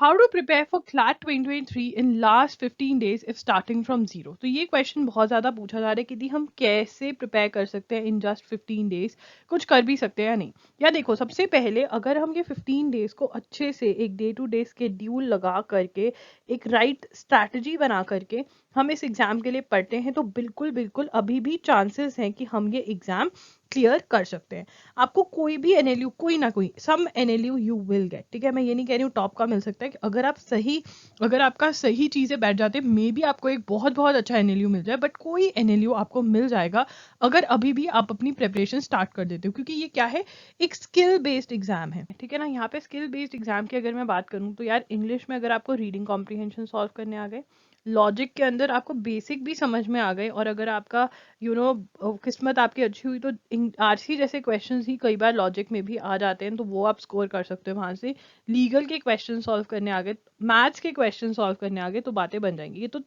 How to prepare for CLAT 2023 in last 15 days if starting from zero. तो ये question बहुत ज़्यादा पूछा जा रहा है कि दी हम कैसे प्रिपेयर कर सकते हैं इन जस्ट 15 डेज, कुछ कर भी सकते हैं या नहीं। या देखो, सबसे पहले अगर हम ये 15 डेज को अच्छे से एक डे टू डे स्केड्यूल लगा करके एक राइट स्ट्रैटेजी बना करके हम इस एग्ज़ाम के लिए पढ़ते हैं तो बिल्कुल बिल्कुल अभी भी चांसेस हैं कि हम ये एग्ज़ाम क्लियर कर सकते हैं। आपको कोई भी एनएलयू, कोई ना कोई, सम एनएलयू यू विल गेट। ठीक है, मैं ये नहीं कह रही हूँ टॉप का मिल सकता है कि अगर आपका सही चीज़ें बैठ जाते हैं मे भी आपको एक बहुत बहुत अच्छा एनएलयू मिल जाए, बट कोई एनएलयू आपको मिल जाएगा अगर अभी भी आप अपनी प्रिपरेशन स्टार्ट कर देते हो। क्योंकि ये क्या है, एक स्किल बेस्ड एग्जाम है। ठीक है ना, यहाँ पे स्किल बेस्ड एग्जाम की अगर मैं बात करूँ तो यार इंग्लिश में अगर आपको रीडिंग कॉम्प्रीहेंशन सॉल्व करने आ गए, लॉजिक के अंदर आपको बेसिक भी समझ में आ गए, और अगर आपका किस्मत आपकी अच्छी हुई तो आरसी जैसे क्वेश्चंस ही कई बार लॉजिक में भी आ जाते हैं, तो वो आप स्कोर कर सकते हो वहां से। लीगल के क्वेश्चन सॉल्व करने आ गए, मैथ्स के क्वेश्चन सॉल्व करने आ गए, तो बातें बन जाएंगी। ये तो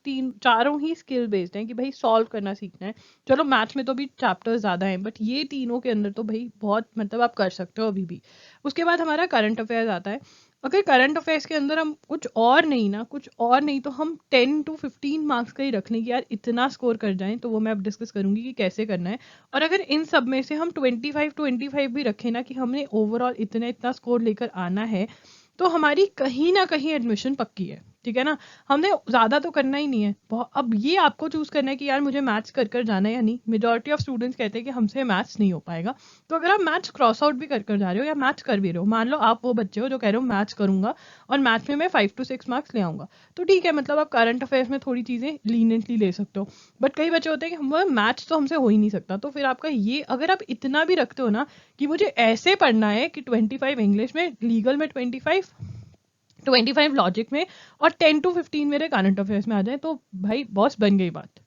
चारों ही स्किल बेस्ड हैं कि भाई सॉल्व करना सीखना है। चलो मैथ्स में तो भी चैप्टर्स ज़्यादा हैं, बट ये तीनों के अंदर तो भाई बहुत, मतलब आप कर सकते हो अभी भी। उसके बाद हमारा करंट अफेयर्स आता है। अगर करंट अफेयर्स के अंदर हम कुछ और नहीं तो हम 10 to 15 मार्क्स का ही रख लें कि यार इतना स्कोर कर जाएं, तो वो मैं अब डिस्कस करूंगी कि कैसे करना है। और अगर इन सब में से हम 25 भी रखें ना कि हमने ओवरऑल इतना स्कोर लेकर आना है, तो हमारी कहीं ना कहीं एडमिशन पक्की है। ठीक है ना, हमने ज़्यादा तो करना ही नहीं है। अब ये आपको चूज़ करना है कि यार मुझे मैथ्स कर जाना है या नहीं। मेजॉरिटी ऑफ स्टूडेंट्स कहते हैं कि हमसे मैथ्स नहीं हो पाएगा। तो अगर आप मैथ्स क्रॉस आउट भी कर जा रहे हो या मैथ्स कर भी रहे हो, मान लो आप वो बच्चे हो जो कह रहे हो मैथ्स करूंगा और मैथ्स में मैं 5 to 6 मार्क्स ले आऊंगा, तो ठीक है, मतलब आप करंट अफेयर्स में थोड़ी चीज़ें लीनियंटली ले सकते हो। बट कई बच्चे होते हैं कि हम मैथ्स तो हमसे हो ही नहीं सकता, तो फिर आपका ये, अगर आप इतना भी रखते हो ना कि मुझे ऐसे पढ़ना है कि 25 इंग्लिश में, लीगल में 25 लॉजिक में, और 10 to 15 मेरे करंट अफेयर्स में आ जाए, तो भाई बॉस बन गई बात।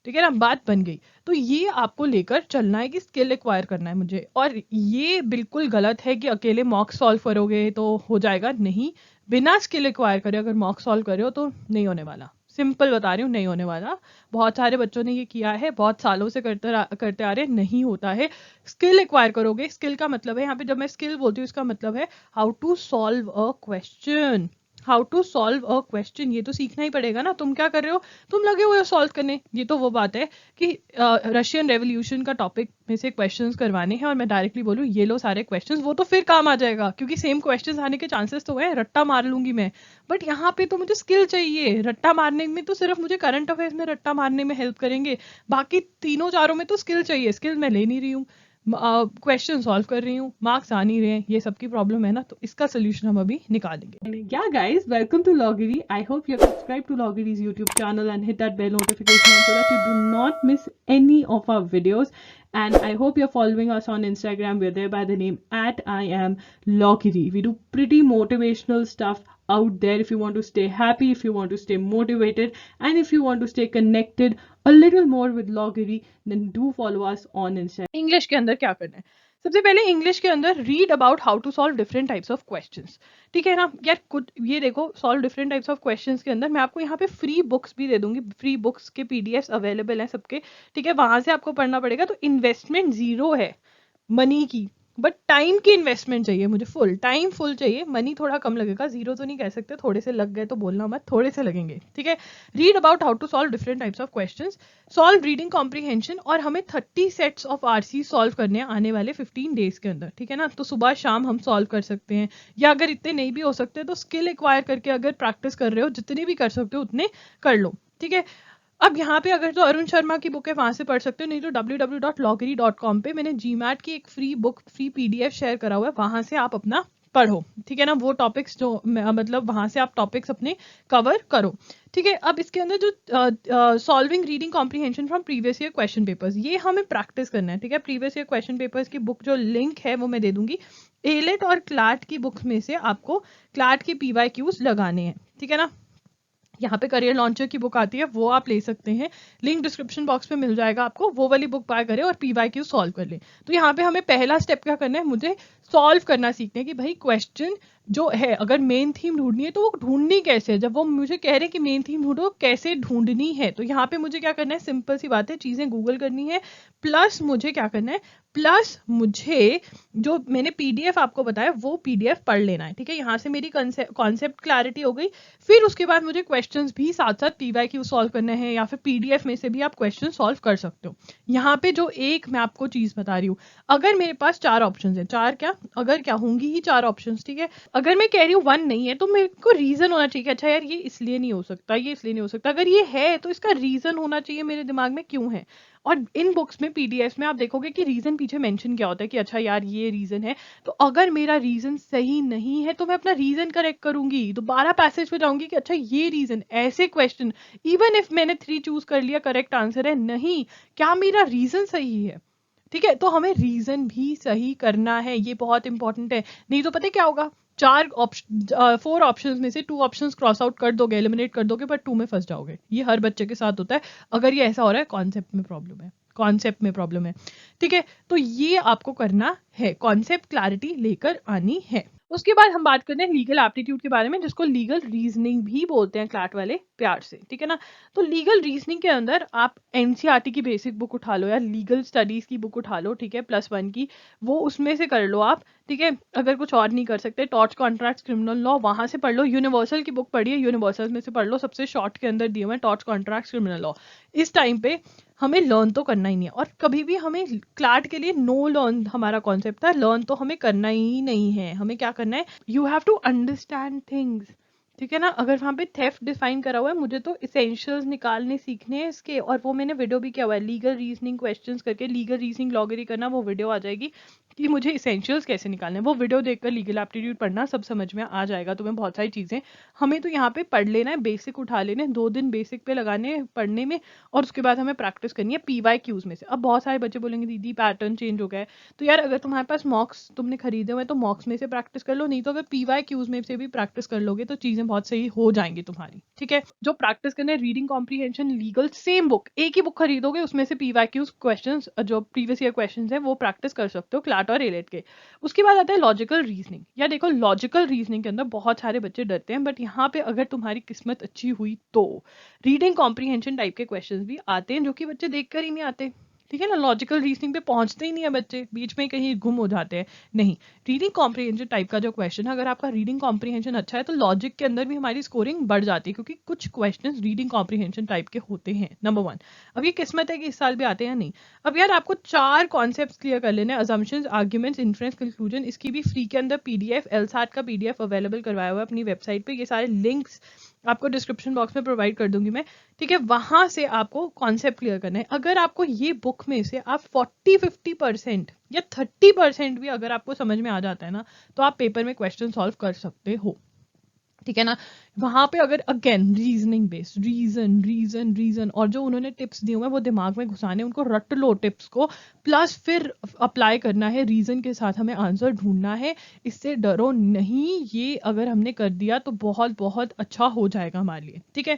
ठीक है ना, बात बन गई। तो ये आपको लेकर चलना है कि स्किल एक्वायर करना है मुझे। और ये बिल्कुल गलत है कि अकेले मॉक सॉल्व करोगे तो हो जाएगा, नहीं। बिना स्किल एक्वायर करे अगर मॉक सॉल्व करे हो तो नहीं होने वाला। सिंपल बता रही हूँ, नहीं होने वाला। बहुत सारे बच्चों ने ये किया है, बहुत सालों से करते आ रहे, नहीं होता है। स्किल एक्वायर करोगे, स्किल का मतलब है, यहाँ पे जब मैं स्किल बोलती हूँ इसका मतलब है how to solve a question. How to solve a question, ये तो सीखना ही पड़ेगा ना। तुम क्या कर रहे हो, तुम लगे हुए हो सॉल्व करने। ये तो वो बात है कि रशियन रेवोल्यूशन का टॉपिक में से क्वेश्चंस करवाने हैं और मैं डायरेक्टली बोलूँ ये लो सारे क्वेश्चंस, वो तो फिर काम आ जाएगा क्योंकि सेम क्वेश्चंस आने के चांसेस तो है, रट्टा मार लूंगी मैं। बट यहाँ पे तो मुझे स्किल चाहिए। रट्टा मारने में तो सिर्फ मुझे करंट अफेयर्स में रट्टा मारने में हेल्प करेंगे, बाकी तीनों चारों में तो स्किल चाहिए। स्किल मैं ले नहीं रही हूँ, क्वेश्चन सॉल्व कर रही हूँ, मार्क्स आ नहीं रहे हैं, ये सबकी प्रॉब्लम है ना। तो इसका सोल्यूशन हम अभी निकालेंगे। Yeah guys, welcome to Loggery. I hope you have subscribed to Loggery's YouTube channel and hit that bell notification so that you do not miss any of our videos. And I hope you're following us on Instagram. We're there by the name at I am Loggery. We do pretty motivational stuff out there if you want to stay happy, if you want to stay motivated, and if you want to stay connected a little more with Loggery, then do follow us on Instagram. English के अंदर क्या करना है, सबसे पहले English के अंदर read about how to solve different types of questions. ठीक है ना यार, कुछ ये देखो, solve different types of questions के अंदर मैं आपको यहाँ पे फ्री बुक्स भी दे दूंगी। फ्री बुक्स के पीडीएफ्स अवेलेबल हैं सबके। ठीक है, वहां से आपको पढ़ना पड़ेगा। तो इन्वेस्टमेंट जीरो है मनी की, बट टाइम की इन्वेस्टमेंट चाहिए मुझे, फुल टाइम फुल चाहिए। मनी थोड़ा कम लगेगा, जीरो तो नहीं कह सकते, थोड़े से लग गए तो बोलना मत, थोड़े से लगेंगे। ठीक है, read about how to solve different types of questions, solve reading comprehension, और हमें 30 सेट्स ऑफ आरसी सॉल्व करने आने वाले 15 डेज के अंदर। ठीक है ना, तो सुबह शाम हम सॉल्व कर सकते हैं, या अगर इतने नहीं भी हो सकते तो स्किल एक्वायर करके अगर प्रैक्टिस कर रहे हो, जितने भी कर सकते हो उतने कर लो। ठीक है, अब यहाँ पे अगर तो अरुण शर्मा की बुक है वहां से पढ़ सकते हो, नहीं तो www.loggery.com पे मैंने GMAT की एक free book, free PDF share करा हुआ है, वहां से आप अपना पढ़ो। ठीक है ना, वो टॉपिक्स जो मतलब वहां से आप टॉपिक्स अपने कवर करो। ठीक है, अब इसके अंदर जो solving reading comprehension from previous year question papers, ये हमें प्रैक्टिस करना है। ठीक है, प्रीवियस ईयर क्वेश्चन पेपर्स की बुक जो लिंक है वो मैं दे दूंगी। एलेट और क्लैट की बुक्स में से आपको क्लैट के PYQs लगाने हैं। ठीक है ना, यहाँ पे करियर लॉन्चर की बुक आती है, वो आप ले सकते हैं, लिंक डिस्क्रिप्शन बॉक्स में मिल जाएगा आपको। वो वाली बुक बाय करें और PYQ सॉल्व कर लें। तो यहाँ पे हमें पहला स्टेप क्या करना है, मुझे सॉल्व करना सीखना है कि भाई क्वेश्चन जो है, अगर मेन थीम ढूंढनी है तो वो ढूंढनी कैसे है, जब वो मुझे कह रहे हैं कि मेन थीम ढूंढो, कैसे ढूंढनी है। तो यहाँ पे मुझे क्या करना है, सिंपल सी बात है, चीजें गूगल करनी है, प्लस मुझे क्या करना है, प्लस मुझे जो मैंने पीडीएफ आपको बताया वो पीडीएफ पढ़ लेना है, ठीक है। यहाँ से मेरी कॉन्सेप्ट क्लैरिटी हो गई। फिर उसके बाद मुझे क्वेश्चंस भी साथ साथ पीवाईक्यू सॉल्व करने हैं, या फिर पीडीएफ में से भी आप क्वेश्चन सॉल्व कर सकते हो। यहाँ पे जो एक मैं आपको चीज बता रही हूँ, अगर मेरे पास 4 ऑप्शंस हैं, 4 क्या, अगर क्या होंगी ही 4 ऑप्शंस, ठीक है। अगर मैं कह रही हूँ 1 नहीं है तो मेरे को रीजन होना चाहिए कि अच्छा यार ये इसलिए नहीं हो सकता, ये इसलिए नहीं हो सकता। अगर ये है तो इसका रीजन होना चाहिए मेरे दिमाग में क्यों है। और इन बुक्स में पीडीएफ में आप देखोगे कि रीजन पीछे मेंशन क्या होता है कि अच्छा यार ये रीजन है। तो अगर मेरा रीजन सही नहीं है तो मैं अपना रीजन करेक्ट करूंगी, दोबारा पैसेज पे जाऊंगी कि अच्छा ये रीजन, ऐसे क्वेश्चन इवन इफ मैंने 3 चूज कर लिया करेक्ट आंसर है, नहीं, क्या मेरा रीजन सही है, ठीक है। तो हमें रीजन भी सही करना है, ये बहुत इंपॉर्टेंट है। नहीं तो पता है क्या होगा, 4 ऑप्शंस में से 2 ऑप्शंस क्रॉस आउट कर दोगे, एलिमिनेट कर दोगे, पर 2 में फंस जाओगे। ये हर बच्चे के साथ होता है। अगर ये ऐसा हो रहा है, कॉन्सेप्ट में प्रॉब्लम है, कॉन्सेप्ट में प्रॉब्लम है, ठीक है। तो ये आपको करना है, कॉन्सेप्ट क्लैरिटी लेकर आनी है। उसके बाद हम बात करते हैं लीगल एप्टीट्यूड के बारे में, जिसको लीगल रीजनिंग भी बोलते हैं क्लैट वाले प्यार से, ठीक है ना। तो लीगल रीजनिंग के अंदर आप एनसीईआरटी की बेसिक बुक उठा लो, या लीगल स्टडीज की बुक उठा लो, ठीक है, +1 की, वो उसमें से कर लो आप, ठीक है। अगर कुछ और नहीं कर सकते, टॉर्च कॉन्ट्रैक्ट्स क्रिमिनल लॉ वहां से पढ़ लो, यूनिवर्सल की बुक पढ़िए, यूनिवर्सल में से पढ़ लो, सबसे शॉर्ट के अंदर दिए हुए हैं टॉर्च कॉन्ट्रैक्ट्स क्रिमिनल लॉ। इस टाइम पे हमें लर्न तो करना ही नहीं है, और कभी भी हमें क्लैट के लिए नो लर्न हमारा कॉन्सेप्ट था, लर्न तो हमें करना ही नहीं है। हमें क्या करना है, you have to understand things, ठीक है ना। अगर वहां पे थेफ्ट डिफाइन करा हुआ है, मुझे तो इसेंशियल्स निकालने सीखने हैं इसके, और वो मैंने वीडियो भी किया हुआ है, लीगल रीजनिंग क्वेश्चंस करके, लीगल रीजनिंग लॉगरी करना, वो वीडियो आ जाएगी कि मुझे इसेंशियल्स कैसे निकालने हैं। वो वीडियो देखकर लीगल एप्टीट्यूड पढ़ना, सब समझ में आ जाएगा तुम्हें बहुत सारी चीजें। हमें तो यहाँ पे पढ़ लेना है, बेसिक उठा लेने, 2 दिन बेसिक पे लगाने हैं पढ़ने में, और उसके बाद हमें प्रैक्टिस करनी है पीवाईक्यूज में से। अब बहुत सारे बच्चे बोलेंगे दीदी पैटर्न चेंज हो गया है, तो यार अगर तुम्हारे पास मॉक्स तुमने खरीदे हुए तो मॉक्स में से प्रैक्टिस कर लो, नहीं तो अगर पीवाईक्यूज में से भी प्रैक्टिस कर लोगे तो चीजें बहुत सही हो जाएंगी तुम्हारी, ठीक है। जो प्रैक्टिस करने, reading comprehension, legal, same book, एक ही बुक खरीदोगे, उसमें से पीवाईक्यूज क्वेश्चंस, जो प्रीवियस ईयर क्वेश्चंस है, वो प्रैक्टिस कर सकते हो क्लैट और एलेट के। उसके बाद आता है लॉजिकल रीजनिंग। या देखो, लॉजिकल रीजनिंग के अंदर बहुत सारे बच्चे डरते हैं, बट यहाँ पे अगर तुम्हारी किस्मत अच्छी हुई तो रीडिंग कॉम्प्रीहेंशन टाइप के क्वेश्चंस भी आते हैं, जो कि बच्चे देखकर ही नहीं आते, ठीक है ना। लॉजिकल रीजनिंग पे पहुंचते ही नहीं है बच्चे, बीच में कहीं गुम हो जाते हैं। नहीं, रीडिंग कॉम्प्रीहेंशन टाइप का जो क्वेश्चन है, अगर आपका रीडिंग कॉम्प्रीहेंशन अच्छा है तो लॉजिक के अंदर भी हमारी स्कोरिंग बढ़ जाती है, क्योंकि कुछ क्वेश्चंस रीडिंग कॉम्प्रीहेंशन टाइप के होते हैं, नंबर 1। अब ये किस्मत है कि इस साल भी आते हैं या नहीं। अब यार आपको 4 कॉन्सेप्ट्स क्लियर कर लेने हैं, अजम्पशंस, आर्ग्यूमेंट्स, इन्फ्रेंस, कंक्लूजन। इसकी भी फ्री के अंदर पीडीएफ, एलसैट का पीडीएफ अवेलेबल करवाया हुआ है अपनी वेबसाइट पे। ये सारे लिंक्स आपको डिस्क्रिप्शन बॉक्स में प्रोवाइड कर दूंगी मैं, ठीक है। वहां से आपको कॉन्सेप्ट क्लियर करना है। अगर आपको ये बुक में से आप 40-50% या 30% भी अगर आपको समझ में आ जाता है ना, तो आप पेपर में क्वेश्चन सॉल्व कर सकते हो, ठीक है ना। वहां पे अगर again reasoning based, reason reason reason, और जो उन्होंने टिप्स दिए हुए हैं वो दिमाग में घुसाने, उनको रट लो टिप्स को, प्लस फिर अप्लाई करना है, रीजन के साथ हमें आंसर ढूंढना है। इससे डरो नहीं, ये अगर हमने कर दिया तो बहुत बहुत अच्छा हो जाएगा हमारे लिए, ठीक है।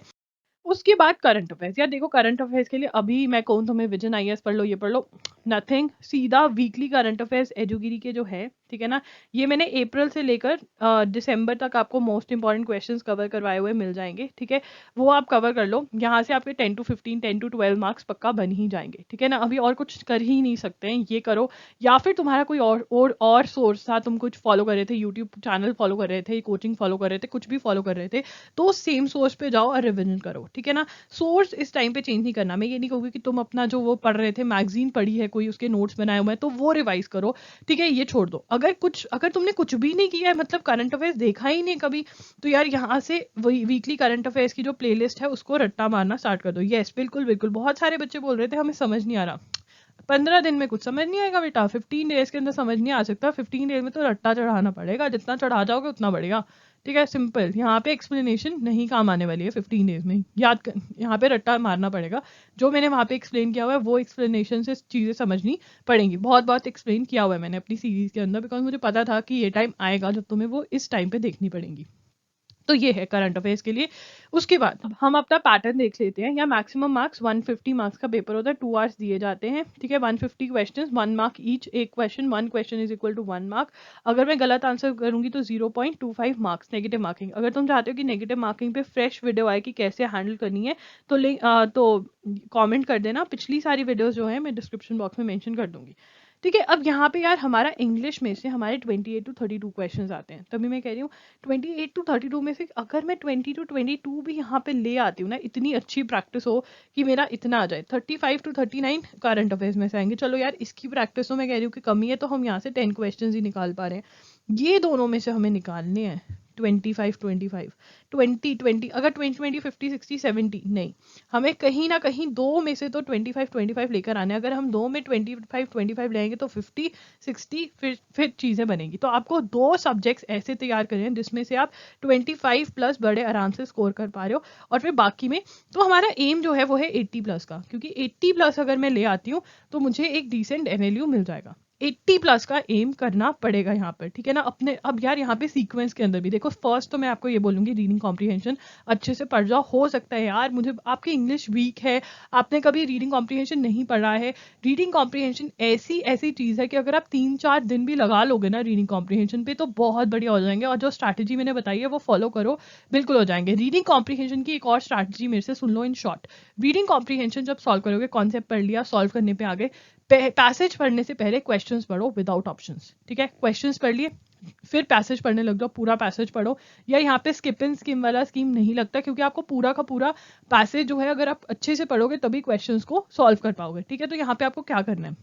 उसके बाद करंट अफेयर्स। यार देखो, करंट अफेयर्स के लिए अभी मैं कहूँ तुम्हें विजन आईएएस पढ़ लो, ये पढ़ लो, नथिंग। सीधा वीकली करंट अफेयर्स एजुगिरी के जो है, ठीक है ना, ये मैंने अप्रैल से लेकर दिसंबर तक आपको मोस्ट इंपॉर्टेंट क्वेश्चंस कवर करवाए हुए मिल जाएंगे, ठीक है। वो आप कवर कर लो, यहाँ से आपके 10 to 15, 10 to 12 मार्क्स पक्का बन ही जाएंगे, ठीक है ना। अभी और कुछ कर ही नहीं सकते हैं, ये करो। या फिर तुम्हारा कोई और सोर्स था, तुम कुछ फॉलो कर रहे थे, यूट्यूब चैनल फॉलो कर रहे थे, कोचिंग फॉलो कर रहे थे, कुछ भी फॉलो कर रहे थे, तो सेम सोर्स पे जाओ और रिविजन करो, ठीक है ना। सोर्स इस टाइम पे चेंज नहीं करना। मैं ये नहीं कहूँगी कि तुम अपना जो वो पढ़ रहे थे, मैगजीन पढ़ी है कोई, उसके नोट्स बनाए हुए हैं तो वो रिवाइज करो, ठीक है, ये छोड़ दो। अगर तुमने कुछ भी नहीं किया है, मतलब करंट अफेयर्स देखा ही नहीं कभी, तो यार यहाँ से वही वीकली करंट अफेयर्स की जो प्लेलिस्ट है उसको रट्टा मारना स्टार्ट कर दो। यस, बिल्कुल बिल्कुल, बहुत सारे बच्चे बोल रहे थे हमें समझ नहीं आ रहा। 15 दिन में कुछ समझ नहीं आएगा बेटा, 15 डेज के अंदर समझ नहीं आ सकता। 15 डेज में तो रट्टा चढ़ाना पड़ेगा, जितना चढ़ा जाओगे उतना बढ़ेगा, ठीक है। सिंपल, यहाँ पे एक्सप्लेनेशन नहीं काम आने वाली है 15 डेज में, याद कर, यहाँ पे रट्टा मारना पड़ेगा। जो मैंने वहाँ पे एक्सप्लेन किया हुआ है वो एक्सप्लेनेशन से चीज़ें समझनी पड़ेंगी। बहुत बहुत एक्सप्लेन किया हुआ है मैंने अपनी सीरीज के अंदर, बिकॉज मुझे पता था कि ये टाइम आएगा जब तुम्हें वो इस टाइम पे देखनी पड़ेंगी। तो ये है करंट अफेयर्स के लिए। उसके बाद अब हम अपना पैटर्न देख लेते हैं। या मैक्सिमम मार्क्स 150 मार्क्स का पेपर होता है, 2 आवर्स दिए जाते हैं, ठीक है। 150 क्वेश्चंस, 1 मार्क ईच, एक question, 1 question is equal to 1 mark. अगर मैं गलत आंसर करूंगी तो 0.25 मार्क्स नेगेटिव मार्किंग। अगर तुम चाहते हो कि नेगेटिव मार्किंग पे फ्रेश वीडियो आए कि कैसे हैंडल करनी है, तो कमेंट कर देना। पिछली सारी वीडियोस जो है मैं डिस्क्रिप्शन बॉक्स में मेंशन कर दूंगी, ठीक है। अब यहाँ पे यार हमारा इंग्लिश में से हमारे 28 टू 32 क्वेश्चंस आते हैं, तभी मैं कह रही हूँ 28 टू 32 में से अगर मैं 20 टू 22 भी यहाँ पे ले आती हूँ ना, इतनी अच्छी प्रैक्टिस हो कि मेरा इतना आ जाए, 35 टू 39 करंट अफेयर्स में से आएंगे। चलो यार इसकी प्रैक्टिस हो, मैं कह रही हूँ कि कमी है, तो हम यहाँ से 10 क्वेश्चन ही निकाल पा रहे हैं। ये दोनों में से हमें निकालने हैं 25 25 20 20, अगर 20 20 50 60 70 नहीं, हमें कहीं ना कहीं दो में से तो 25 25 लेकर आने। अगर हम दो में 25 25 लेंगे तो 50 60 फिर चीज़ें बनेगी। तो आपको दो सब्जेक्ट्स ऐसे तैयार करने हैं जिसमें से आप 25 प्लस बड़े आराम से स्कोर कर पा रहे हो, और फिर बाकी में तो हमारा एम जो है वो है 80 प्लस का, क्योंकि 80 प्लस अगर मैं ले आती हूँ तो मुझे एक डिसेंट एनएलयू मिल जाएगा। 80 प्लस का एम करना पड़ेगा यहाँ पर, ठीक है ना अपने। अब यार यहाँ पे सीक्वेंस के अंदर भी देखो, फर्स्ट तो मैं आपको ये बोलूंगी रीडिंग कॉम्प्रीहेंशन अच्छे से पढ़ जाओ। हो सकता है यार मुझे आपकी इंग्लिश वीक है, आपने कभी रीडिंग कॉम्प्रीहेंशन नहीं पढ़ा है। रीडिंग कॉम्प्रीहेंशन ऐसी ऐसी चीज़ है कि अगर आप 3-4 दिन भी लगा लोगे ना रीडिंग कॉम्प्रीहेंशन पे तो बहुत बढ़िया हो जाएंगे, और जो स्ट्रैटेजी मैंने बताई है वो फॉलो करो, बिल्कुल हो जाएंगे। रीडिंग कॉम्प्रीहेंशन की एक और स्ट्रैटेजी मेरे से सुन लो इन शॉर्ट। रीडिंग कॉम्प्रीहेंशन जब सॉल्व करोगे, कॉन्सेप्ट पढ़ लिया, सॉल्व करने पे आ गए, पैसेज पढ़ने से पहले क्वेश्चंस पढ़ो विदाउट ऑप्शंस, ठीक है। क्वेश्चंस पढ़ लिए, फिर पैसेज पढ़ने लग जाओ, पूरा पैसेज पढ़ो। या यहाँ पे स्किप एंड स्किम वाला स्कीम नहीं लगता, क्योंकि आपको पूरा का पूरा पैसेज जो है अगर आप अच्छे से पढ़ोगे तभी क्वेश्चंस को सॉल्व कर पाओगे, ठीक है। तो यहाँ पे आपको क्या करना है,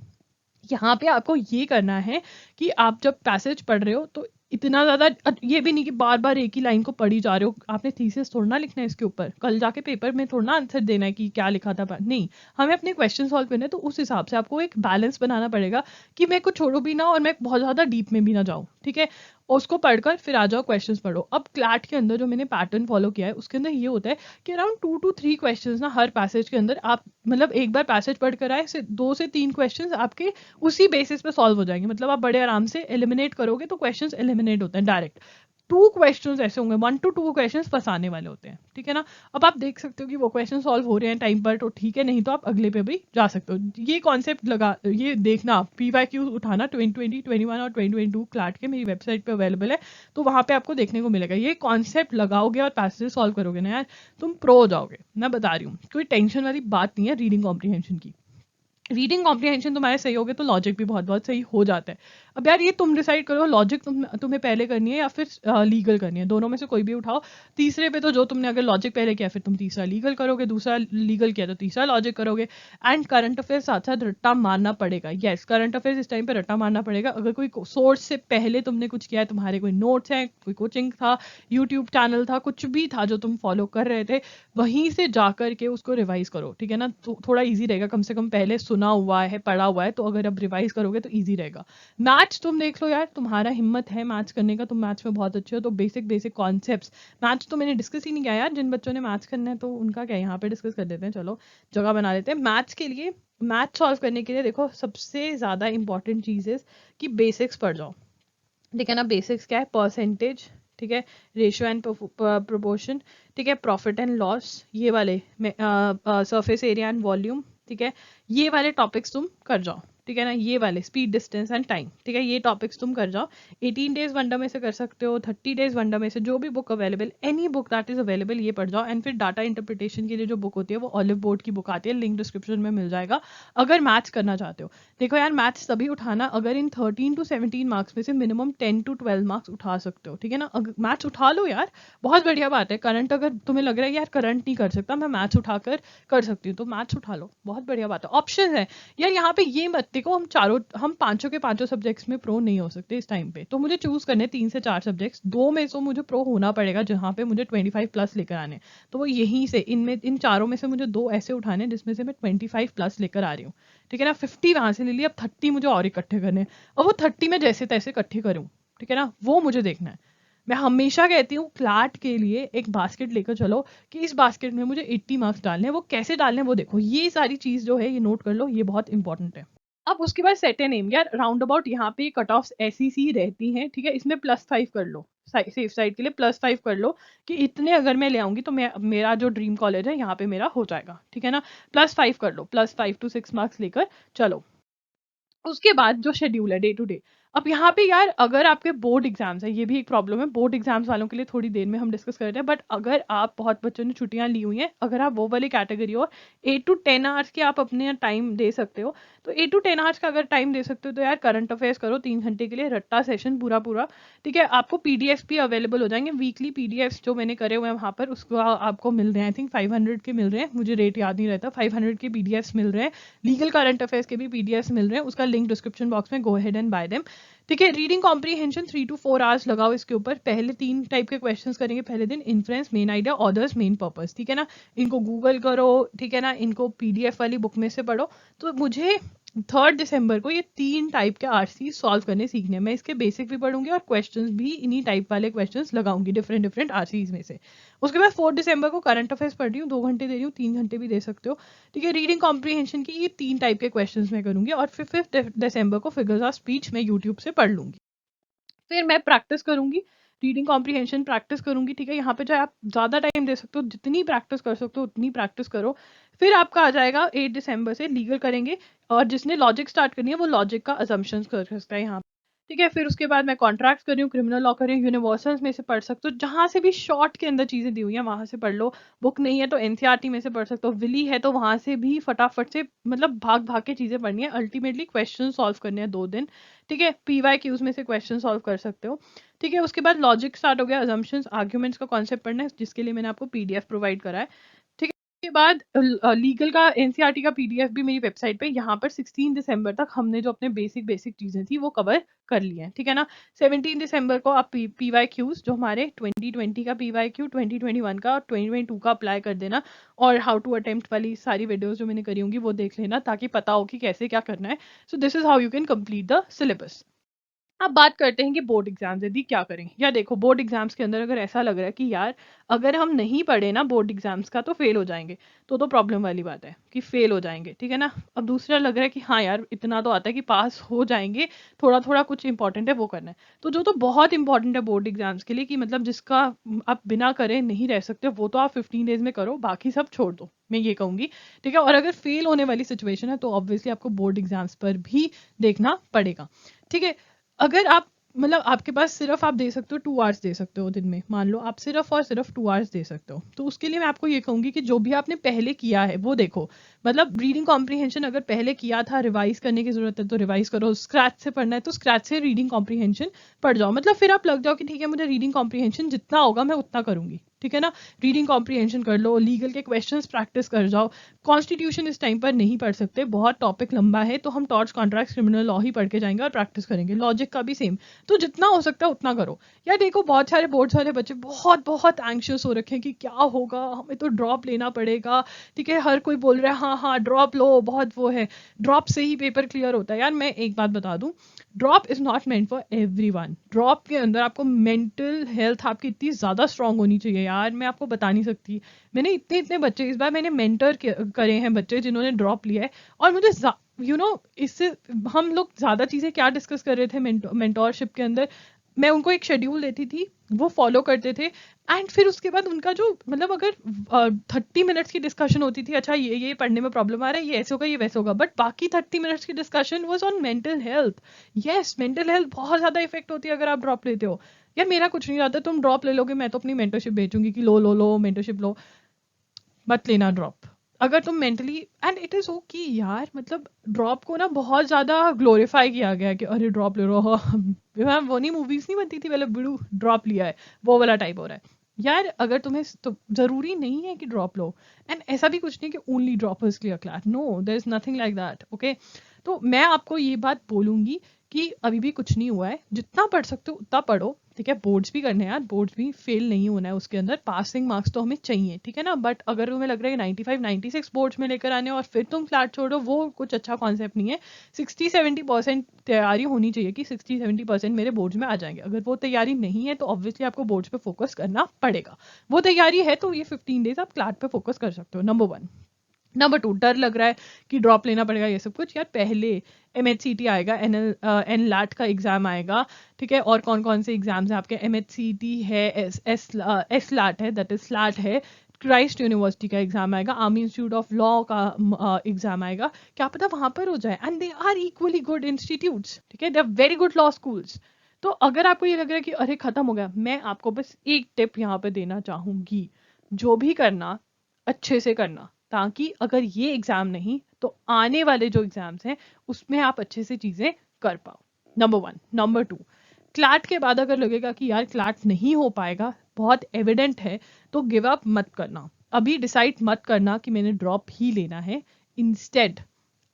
यहाँ पे आपको ये करना है कि आप जब पैसेज पढ़ रहे हो तो इतना ज़्यादा ये भी नहीं कि बार बार एक ही लाइन को पढ़ी जा रहे हो। आपने थीसिस थोड़ा ना लिखना है इसके ऊपर, कल जाके पेपर में थोड़ा ना आंसर देना है कि क्या लिखा था, नहीं। हमें अपने क्वेश्चन सॉल्व करने हैं, तो उस हिसाब से आपको एक बैलेंस बनाना पड़ेगा कि मैं कुछ छोड़ू भी ना और मैं बहुत ज़्यादा डीप में भी ना जाऊँ, ठीक है। उसको पढ़कर फिर आ जाओ क्वेश्चंस पढ़ो। अब क्लैट के अंदर जो मैंने पैटर्न फॉलो किया है उसके अंदर ये होता है कि अराउंड 2 to 3 क्वेश्चंस ना हर पैसेज के अंदर आप मतलब एक बार पैसेज पढ़ कर आए, 2 से 3 क्वेश्चंस आपके उसी बेसिस पे सॉल्व हो जाएंगे। मतलब आप बड़े आराम से एलिमिनेट करोगे तो क्वेश्चंस एलिमिनेट होते हैं डायरेक्ट। 2 क्वेश्चंस ऐसे होंगे, 1 to 2 क्वेश्चंस फंसाने वाले होते हैं, ठीक है ना। अब आप देख सकते हो कि वो क्वेश्चन सॉल्व हो रहे हैं टाइम पर तो ठीक है, नहीं तो आप अगले पे भी जा सकते हो। ये कॉन्सेप्ट लगा, ये देखना आप PYQ उठाना 2020 21 और 2022 क्लैट के मेरी वेबसाइट पे अवेलेबल है, तो वहाँ पे आपको देखने को मिलेगा। ये कॉन्सेप्ट लगाओगे और पैसेज सॉल्व करोगे ना यार, तुम प्रो हो जाओगे, मैं बता रही हूँ। कोई टेंशन वाली बात नहीं है रीडिंग कॉम्प्रीहेंशन की। रीडिंग कॉम्प्रीहेंशन तुम्हारे सही हो गए तो लॉजिक भी बहुत बहुत सही हो जाता है। अब यार ये तुम डिसाइड करो लॉजिक तुम्हें पहले करनी है या फिर लीगल करनी है, दोनों में से कोई भी उठाओ। तीसरे पे तो जो तुमने अगर लॉजिक पहले किया फिर तुम तीसरा लीगल करोगे, दूसरा लीगल किया तो तीसरा लॉजिक करोगे। एंड करंट अफेयर साथ साथ रट्टा मारना पड़ेगा। येस, करंट अफेयर्स इस टाइम पे रट्टा मारना पड़ेगा। अगर कोई सोर्स से पहले तुमने कुछ किया है, तुम्हारे कोई नोट्स हैं, कोई कोचिंग था, यूट्यूब चैनल था, कुछ भी था जो तुम फॉलो कर रहे थे, वहीं से जाकर के उसको रिवाइज करो, ठीक है ना। तो थोड़ा ईजी रहेगा, कम से कम पहले सुना हुआ है, पढ़ा हुआ है, तो अगर अब रिवाइज करोगे तो ईजी रहेगा। मैथ्स तुम देख लो यार, तुम्हारा हिम्मत है मैथ्स करने का, तुम मैथ्स में बहुत अच्छे हो, तो बेसिक बेसिक कॉन्सेप्ट्स मैथ्स तो मैंने डिस्कस ही नहीं किया यार। जिन बच्चों ने मैथ्स करना है तो उनका क्या, यहाँ पे डिस्कस कर देते हैं, चलो जगह बना लेते हैं मैथ्स के लिए। मैथ सॉल्व करने के लिए देखो सबसे ज़्यादा इंपॉर्टेंट चीज़ है कि बेसिक्स पढ़ जाओ, ठीक है ना। बेसिक्स क्या है, परसेंटेज, ठीक है, रेशियो एंड प्रोपोर्शन, ठीक है, प्रॉफिट एंड लॉस, ये वाले सरफेस एरिया एंड वॉल्यूम, ठीक है, ये वाले टॉपिक्स तुम कर जाओ, ठीक है ना। ये वाले स्पीड डिस्टेंस एंड टाइम, ठीक है, ये टॉपिक्स तुम कर जाओ। 18 डेज वंडर में से कर सकते हो, 30 डेज वंडर में से जो भी book available, any book that is available ये पढ़ जाओ। एंड फिर डाटा इंटरप्रिटेशन के लिए जो बुक होती है वो ऑलिव बोर्ड की बुक आती है, लिंक डिस्क्रिप्शन में मिल जाएगा अगर मैथ्स करना चाहते हो। देखो यार मैथ्स तभी उठाना अगर इन 13 to 17 मार्क्स में से मिनिमम 10 to 12 मार्क्स उठा सकते हो, ठीक है ना। अगर मैथ्स उठा लो यार, बहुत बढ़िया बात है। करंट अगर तुम्हें लग रहा है यार करंट नहीं कर सकता, मैं मैथ्स उठाकर कर सकती हूँ, तो मैथ्स उठा लो, बहुत बढ़िया बात है। ऑप्शन है यार यहाँ पे, ये मत देखो हम पांचों के पांचों सब्जेक्ट्स में प्रो नहीं हो सकते इस टाइम पे, तो मुझे चूज करने 3 से 4 सब्जेक्ट्स, 2 में से मुझे प्रो होना पड़ेगा जहाँ पे मुझे 25 प्लस लेकर आने। तो वो यहीं से इन चारों में से मुझे 2 ऐसे उठाने जिसमें से मैं 25 प्लस लेकर आ रही हूँ, ठीक है ना। 50 वहां से ले लिया, अब 30 मुझे और इकट्ठे करने, और वो 30 में जैसे तैसे इकट्ठे करूँ, ठीक है ना, वो मुझे देखना है। मैं हमेशा कहती हूँ क्लैट के लिए एक बास्केट लेकर चलो कि इस बास्केट में मुझे 80 मार्क्स डालने हैं, वो कैसे डालने हैं वो देखो। ये सारी चीज़ जो है ये नोट कर लो, ये बहुत इंपॉर्टेंट है। अब उसके बाद सेट एन एम, यार राउंड अबाउट यहाँ पे कट ऑफ ऐसी सी रहती हैं, ठीक है, इसमें +5 कर लो, सेफ साइड के लिए +5 कर लो कि इतने अगर मैं ले आऊंगी तो मैं मेरा जो ड्रीम कॉलेज है यहाँ पे मेरा हो जाएगा, ठीक है ना। +5 कर लो, +5 to 6 मार्क्स लेकर चलो। उसके बाद जो शेड्यूल है डे टू डे, अब यहाँ पे यार अगर आपके बोर्ड एग्जाम्स है, ये भी एक प्रॉब्लम है, बोर्ड एग्जाम्स वालों के लिए थोड़ी देर में हम डिस्कस कर रहे हैं, बट अगर आप बहुत बच्चों ने छुट्टियां ली हुई हैं, अगर आप वो वाली कैटेगरी हो, 8 to 10 आवर्स के आप अपने टाइम दे सकते हो, तो 8 to 10 आवर्स का अगर टाइम दे सकते हो तो यार करंट अफेयर्स करो 3 घंटे के लिए, रट्टा सेशन पूरा पूरा, ठीक है। आपको पीडीएफ भी अवेलेबल हो जाएंगे, वीकली पीडीएफ जो मैंने करे हुए हैं वहाँ पर, उसको आपको मिल रहे हैं, आई थिंक 500 के मिल रहे हैं, मुझे रेट याद नहीं रहता, 500 के पीडीएफ मिल रहे हैं, लीगल करंट अफेयर्स के भी पीडीएफ मिल रहे हैं, उसका लिंक डिस्क्रिप्शन बॉक्स में, go ahead and bye them, ठीक है। रीडिंग कॉम्प्रीहेंशन 3 to 4 आवर्स लगाओ इसके ऊपर, पहले 3 टाइप के क्वेश्चंस करेंगे पहले दिन, influence, main idea, orders, main purpose, ठीक है ना। इनको गूगल करो, ठीक है ना, इनको पीडीएफ वाली बुक में से पढ़ो। तो मुझे 3 दिसंबर को ये 3 टाइप के आरसी सॉल्व करने सीखने हैं, मैं इसके बेसिक भी पढ़ूंगी और क्वेश्चंस भी इन्हीं टाइप वाले क्वेश्चंस लगाऊंगी डिफरेंट डिफरेंट आरसीज में से। उसके बाद 4 दिसंबर को करंट अफेयर्स पढ़ रही हूँ, 2 घंटे दे रही हूँ, 3 घंटे भी दे सकते हो, ठीक है। रीडिंग कॉम्प्रीहेंशन की ये 3 टाइप के क्वेश्चंस मैं करूंगी, और फिर 5 दिसंबर को फिगर्स ऑफ स्पीच मैं यूट्यूब से पढ़ लूंगी। फिर मैं प्रैक्टिस करूंगी, रीडिंग कॉम्प्रीहेंशन प्रैक्टिस करूंगी, ठीक है। यहाँ पे चाहे आप ज़्यादा टाइम दे सकते हो, जितनी प्रैक्टिस कर सकते हो उतनी प्रैक्टिस करो। फिर आपका आ जाएगा 8 दिसंबर से लीगल करेंगे, और जिसने लॉजिक स्टार्ट करनी है वो लॉजिक का असम्पशंस कर सकता है यहाँ, ठीक है। फिर उसके बाद मैं कॉन्ट्रैक्ट कर रही हूँ, क्रिमिनल लॉ कर रही हूँ, यूनिवर्सल्स में से पढ़ सकते हो, जहाँ से भी शॉर्ट के अंदर चीज़ें दी हुई हैं वहाँ से पढ़ लो। बुक नहीं है तो एनसीईआरटी में से पढ़ सकते हो, विली है तो वहाँ से भी फटाफट से, मतलब भाग भाग के चीज़ें पढ़नी है, अल्टीमेटली क्वेश्चन सॉल्व करने हैं 2 दिन, ठीक है। पीवाई क्यूज में से क्वेश्चन सॉल्व कर सकते हो, ठीक है। उसके बाद लॉजिक स्टार्ट हो गया, अजम्पशंस, आर्ग्यूमेंट्स का कॉन्सेप्ट पढ़ना है, जिसके लिए मैंने आपको पीडीएफ प्रोवाइड करा है, ठीक है। उसके बाद लीगल का एनसीईआरटी का पीडीएफ भी मेरी वेबसाइट पे, यहाँ पर 16 दिसंबर तक हमने जो अपने बेसिक बेसिक चीज़ें थी वो कवर कर ली हैं, ठीक है ना। 17 दिसंबर को आप पीवाई क्यूज जो हमारे 2020 का पीवाई क्यू, 2021 का और 2022 का अप्लाई कर देना, और हाउ टू अटेम्प्ट वाली सारी वीडियोस जो मैंने करी होंगी वो देख लेना, ताकि पता हो कि कैसे क्या करना है। So this is how you can complete the syllabus. अब बात करते हैं कि बोर्ड एग्जाम्स यदि क्या करें। या देखो, बोर्ड एग्जाम्स के अंदर अगर ऐसा लग रहा है कि यार अगर हम नहीं पढ़े ना बोर्ड एग्जाम्स का तो फेल हो जाएंगे, तो प्रॉब्लम वाली बात है कि फेल हो जाएंगे, ठीक है ना। अब दूसरा लग रहा है कि हाँ यार इतना तो आता है कि पास हो जाएंगे, थोड़ा थोड़ा कुछ इंपॉर्टेंट है वो करना है, तो जो तो बहुत इंपॉर्टेंट है बोर्ड एग्जाम्स के लिए, कि मतलब जिसका आप बिना करे नहीं रह सकते, वो तो आप 15 डेज में करो, बाकी सब छोड़ दो, मैं ये कहूंगी, ठीक है। और अगर फेल होने वाली सिचुएशन है तो ऑब्वियसली आपको बोर्ड एग्जाम्स पर भी देखना पड़ेगा, ठीक है। अगर आप, मतलब आपके पास सिर्फ आप दे सकते हो 2 आवर्स दे सकते हो दिन में, मान लो आप सिर्फ और सिर्फ 2 आवर्स दे सकते हो, तो उसके लिए मैं आपको ये कहूंगी कि जो भी आपने पहले किया है वो देखो, मतलब रीडिंग कॉम्प्रीहेंशन अगर पहले किया था, रिवाइज करने की जरूरत है तो रिवाइज करो, स्क्रैच से पढ़ना है तो स्क्रैच से रीडिंग कॉम्प्रीहेंशन पढ़ जाओ, मतलब फिर आप लग जाओ कि ठीक है मुझे रीडिंग कॉम्प्रीहेंशन जितना होगा मैं उतना करूंगी, ठीक है ना। रीडिंग कॉम्प्रीहेंशन कर लो, लीगल के क्वेश्चंस प्रैक्टिस कर जाओ, कॉन्स्टिट्यूशन इस टाइम पर नहीं पढ़ सकते, बहुत टॉपिक लंबा है, तो हम टॉर्च, कॉन्ट्रैक्ट्स, क्रिमिनल लॉ ही पढ़ के जाएंगे और प्रैक्टिस करेंगे, लॉजिक का भी सेम, तो जितना हो सकता है उतना करो। यार देखो, बहुत सारे बोर्ड्स वाले बच्चे बहुत बहुत एंग्शियस हो रखे हैं कि क्या होगा, हमें तो ड्रॉप लेना पड़ेगा, ठीक है, हर कोई बोल रहा है हाँ हाँ ड्रॉप लो, बहुत वो है, ड्रॉप से ही पेपर क्लियर होता है। यार मैं एक बात बता दूं, drop is not meant for everyone. Drop के अंदर आपको मेंटल हेल्थ आपकी इतनी ज़्यादा स्ट्रांग होनी चाहिए यार, मैं आपको बता नहीं सकती। मैंने इतने इतने बच्चे, इस बार मैंने मेंटर करे हैं बच्चे जिन्होंने ड्रॉप लिया है, और मुझे इससे हम लोग ज़्यादा चीज़ें क्या डिस्कस कर रहे थे मेंटोरशिप के अंदर, मैं उनको एक शेड्यूल देती थी, वो फॉलो करते थे, एंड फिर उसके बाद उनका जो, मतलब अगर 30 मिनट्स की डिस्कशन होती थी, अच्छा ये पढ़ने में प्रॉब्लम आ रहा है, ये ऐसे होगा ये वैसे होगा, बट बाकी 30 मिनट्स की discussion was on mental health. Yes, mental health बहुत ज़्यादा इफेक्ट होती है अगर आप ड्रॉप लेते हो। यार मेरा कुछ नहीं आता, तुम ड्रॉप ले लोगे, मैं तो अपनी मेंटरशिप भेजूंगी कि लो लो लो मेंटरशिप लो, मत लेना ड्रॉप अगर तुम mentally, and it is okay यार, मतलब ड्रॉप को ना बहुत ज्यादा ग्लोरीफाई किया गया है कि अरे ड्रॉप ले रहा हो वो नहीं, मूवीज नहीं बनती थी पहले, बिड़ू ड्रॉप लिया है, वो वाला टाइप हो रहा है। यार अगर तुम्हें तो जरूरी नहीं है कि ड्रॉप लो, एंड ऐसा भी कुछ नहीं कि only droppers clear class, no there is nothing like that, okay. तो मैं आपको ये बात बोलूंगी कि अभी भी कुछ नहीं हुआ है, जितना पढ़ सकते हो उतना पढ़ो, ठीक है। बोर्ड्स भी करने हैं यार, बोर्ड्स भी फेल नहीं होना है, उसके अंदर पासिंग मार्क्स तो हमें चाहिए, ठीक है ना। बट अगर तुम्हें लग रहा है 95 96 बोर्ड्स में लेकर आने और फिर तुम फ्लैट छोड़ो, वो कुछ अच्छा कॉन्सेप्ट नहीं है। 60 70% तैयारी होनी चाहिए कि 60 70% मेरे बोर्ड्स में आ जाएंगे। अगर वो तैयारी नहीं है तो ऑब्वियसली आपको बोर्ड्स पे फोकस करना पड़ेगा। वो तैयारी है तो ये 15 डेज आप क्लैट पे फोकस कर सकते हो, नंबर 1। नंबर 2, डर लग रहा है कि ड्रॉप लेना पड़ेगा ये सब कुछ। यार पहले MHCT आएगा, NLAT का एग्जाम आएगा, ठीक है, और कौन कौन से एग्जाम्स हैं आपके, MHCT है, SLAT है, दैट इज स्लैट है, क्राइस्ट यूनिवर्सिटी का एग्जाम आएगा, आर्मी इंस्टीट्यूट ऑफ लॉ का एग्जाम आएगा, क्या पता वहां पर हो जाए। And they are equally good institutes, ठीक है, they are very good law schools. तो अगर आपको ये लग रहा है कि अरे खत्म हो गया, मैं आपको बस एक टिप यहाँ पे देना चाहूंगी, जो भी करना अच्छे से करना, ताकि अगर ये एग्जाम नहीं तो आने वाले जो एग्जाम्स हैं उसमें आप अच्छे से चीजें कर पाओ। नंबर 1। नंबर 2, क्लैट के बाद अगर लगेगा कि यार क्लैट नहीं हो पाएगा, बहुत एविडेंट है, तो गिव अप मत करना। अभी डिसाइड मत करना कि मैंने ड्रॉप ही लेना है। इंस्टेड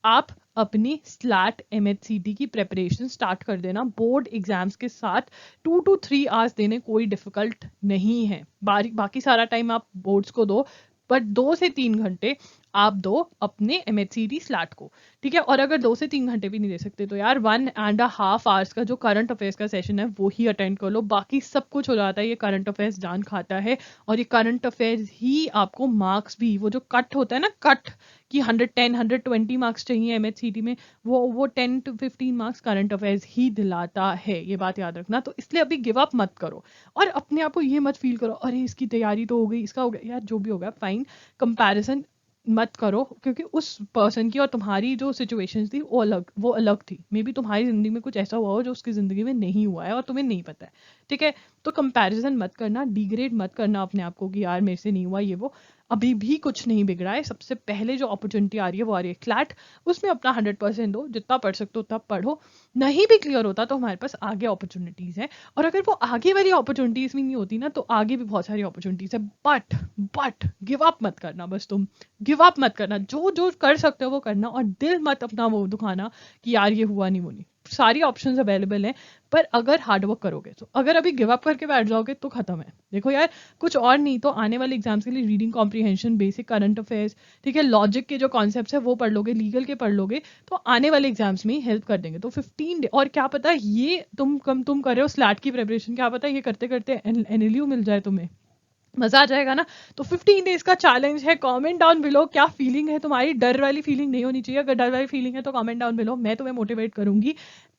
आप अपनी स्लैट MHCT की प्रेपरेशन स्टार्ट कर देना बोर्ड एग्जाम्स के साथ। 2 to 3 आवर्स देने कोई डिफिकल्ट नहीं है, बाकी सारा टाइम आप बोर्ड्स को दो, बट 2 से 3 घंटे आप दो अपने MHCT स्लैट को, ठीक है। और अगर 2 से 3 घंटे भी नहीं दे सकते तो यार 1.5 आवर्स का जो करंट अफेयर्स का सेशन है वो ही अटेंड कर लो, बाकी सब कुछ हो जाता है। ये करंट अफेयर्स जान खाता है, और ये करंट अफेयर्स ही आपको मार्क्स भी, वो जो कट होता है ना, कट कि 110 120 मार्क्स चाहिए MHCT में, वो 10 to 15 मार्क्स करंट अफेयर्स ही दिलाता है, ये बात याद रखना। तो इसलिए अभी गिव अप मत करो, और अपने आप को ये मत फील करो अरे इसकी तैयारी तो हो गई, इसका हो गया। यार जो भी होगा फाइन, कंपैरिजन मत करो, क्योंकि उस पर्सन की और तुम्हारी जो सिचुएशन थी वो अलग थी। मे बी तुम्हारी जिंदगी में कुछ ऐसा हुआ हो जो उसकी जिंदगी में नहीं हुआ है और तुम्हें नहीं पता है, ठीक है। तो कंपैरिजन मत करना, डिग्रेड मत करना अपने आप को कि यार मेरे से नहीं हुआ ये वो। अभी भी कुछ नहीं बिगड़ा है। सबसे पहले जो अपॉर्चुनिटी आ रही है वो आ रही है क्लैट, उसमें अपना 100% दो, जितना पढ़ सकते हो उतना पढ़ो। नहीं भी क्लियर होता तो हमारे पास आगे अपॉर्चुनिटीज है, और अगर वो आगे वाली अपॉर्चुनिटीज भी नहीं होती ना, तो आगे भी बहुत सारी अपॉर्चुनिटीज है। बट गिव अप मत करना, बस तुम गिव अप मत करना, जो जो कर सकते हो वो करना, और दिल मत अपना वो दुखाना कि यार ये हुआ नहीं वो नहीं। सारी ऑप्शंस अवेलेबल हैं, पर अगर हार्डवर्क करोगे तो। अगर अभी गिव अप करके बैठ जाओगे तो खत्म है। देखो यार, कुछ और नहीं तो आने वाले एग्जाम्स के लिए reading comprehension, basic current affairs, ठीक है, लॉजिक के जो कॉन्सेप्ट्स है वो पढ़ लोगे, लीगल के पढ़ लोगे, तो आने वाले एग्जाम्स में ही हेल्प कर देंगे। तो 15 डे, और क्या पता ये तुम कर रहे हो स्लैट की प्रिपरेशन, क्या पता ये करते करते NLU मिल जाए तुम्हें, मजा आ जाएगा ना। तो 15 डेज का चैलेंज है। कमेंट डाउन बिलो क्या फीलिंग है तुम्हारी। डर वाली फीलिंग नहीं होनी चाहिए, अगर डर वाली फीलिंग है तो कमेंट डाउन बिलो, मैं तुम्हें मोटिवेट करूंगी।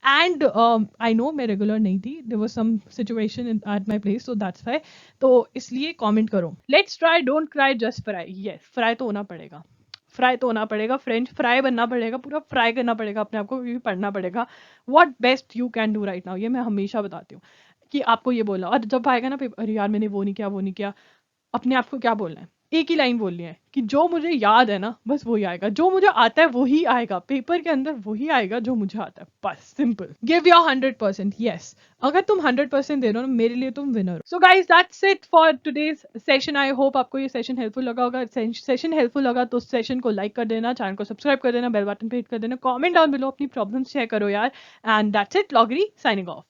एंड आई नो मैं रेगुलर नहीं थी, there was some situation at my place, so that's why. तो इसलिए कमेंट करो, let's try, don't cry, just fry. Yes, fry तो होना पड़ेगा, फ्राई तो होना पड़ेगा, फ्रेंच फ्राई बनना पड़ेगा, पूरा फ्राई करना पड़ेगा अपने आप को, क्योंकि पढ़ना पड़ेगा। What best you can do right now, ये मैं हमेशा बताती हूँ कि आपको ये बोला, और जब आएगा ना पेपर, अरे यार मैंने वो नहीं किया वो नहीं किया, अपने आप को क्या बोलना है, एक ही लाइन बोलनी है कि जो मुझे याद है ना बस वही आएगा, जो मुझे आता है वही आएगा पेपर के अंदर, वही आएगा जो मुझे आता है, बस सिंपल। Give your 100%। यस, अगर तुम 100% दे रहे हो ना, मेरे लिए तुम विनर हो। So guys that's it for today's session. I hope आपको ये सेशन हेल्पफुल लगा होगा। सेशन हेल्पफुल लगा तो सेशन को लाइक कर देना, चैनल को सब्सक्राइब कर देना, बेल बटन पे हिट कर देना, कमेंट डाउन बिलो अपनी प्रॉब्लम्स शेयर करो यार। एंड दैट्स इट, लॉगरी साइनिंग ऑफ।